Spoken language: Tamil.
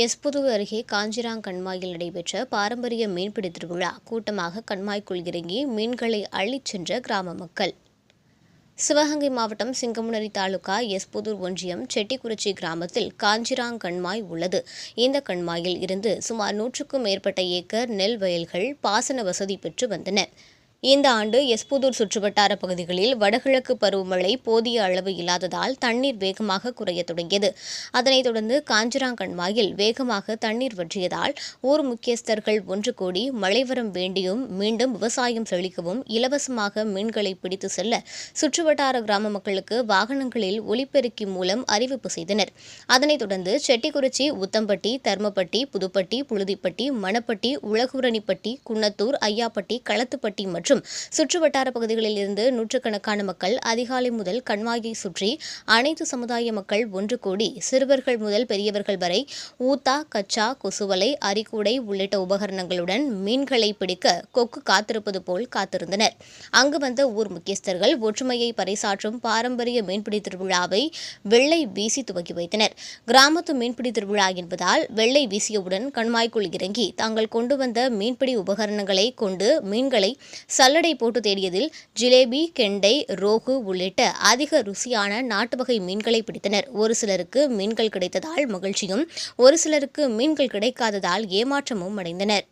எஸ்புதூர் அருகே காஞ்சிராங் கண்மாயில் நடைபெற்ற பாரம்பரிய மீன்பிடி திருவிழா கூட்டமாக கண்மாய்க்குள் இறங்கி மீன்களை அள்ளிச் சென்ற கிராம மக்கள். சிவகங்கை மாவட்டம் சிங்கமுனரி தாலுகா எஸ்புதூர் ஒன்றியம் செட்டிக்குறிச்சி கிராமத்தில் காஞ்சிராங் கண்மாய் உள்ளது. இந்த கண்மாயில் இருந்து சுமார் 100க்கும் மேற்பட்ட ஏக்கர் நெல் வயல்கள் பாசன வசதி பெற்று வந்தன. இந்த ஆண்டு எஸ்புதூர் சுற்றுவட்டார பகுதிகளில் வடகிழக்கு பருவமழை போதிய அளவு இல்லாததால் தண்ணீர் வேகமாக குறையத் தொடங்கியது. அதனைத் தொடர்ந்து காஞ்சிராங் கண்மாயில் வேகமாக தண்ணீர் வற்றியதால் ஊர் முக்கியஸ்தர்கள் ஒன்று கூடி மழைவரம் வேண்டியும் மீண்டும் விவசாயம் செழிக்கவும் இலவசமாக மீன்களை பிடித்து செல்ல சுற்றுவட்டார கிராம மக்களுக்கு வாகனங்களில் ஒலிபெருக்கி மூலம் அறிவிப்பு செய்தனர். அதனைத் தொடர்ந்து செட்டிக்குறிச்சி, உத்தம்பட்டி, தர்மப்பட்டி, புதுப்பட்டி, புழுதிப்பட்டி, மணப்பட்டி, உலகூரணிப்பட்டி, குன்னத்தூர், ஐயாப்பட்டி, களத்துப்பட்டி மற்றும் சுற்றுவட்டார பகுதிகளில் இருந்து நூற்றுக்கணக்கான மக்கள் அதிகாலை முதல் கண்மாயை சுற்றி அனைத்து சமுதாய மக்கள் ஒன்று கூடி சிறுவர்கள் முதல் பெரியவர்கள் வரை ஊத்தா, கச்சா, கொசுவலை, அரிக்கூடை உள்ளிட்ட உபகரணங்களுடன் மீன்களை பிடிக்க கொக்கு காத்திருப்பது போல் காத்திருந்தனர். அங்கு வந்த ஊர் முக்கியஸ்தர்கள் ஒற்றுமையை பறைசாற்றும் பாரம்பரிய மீன்பிடி திருவிழாவை வெள்ளை வீசி துவக்கி வைத்தனர். கிராமத்து மீன்பிடி திருவிழா என்பதால் வெள்ளை வீசியவுடன் கண்மாய்க்குள் இறங்கி தாங்கள் கொண்டு வந்த மீன்பிடி உபகரணங்களை கொண்டு மீன்களை சல்லடை போட்டு தேடியதில் ஜிலேபி, கெண்டை, ரோகு உள்ளிட்ட அதிக ருசியான நாட்டு வகை மீன்களை பிடித்தனர். ஒரு சிலருக்கு மீன்கள் கிடைத்ததால் மகிழ்ச்சியும், ஒரு சிலருக்கு மீன்கள் கிடைக்காததால் ஏமாற்றமும் அடைந்தனர்.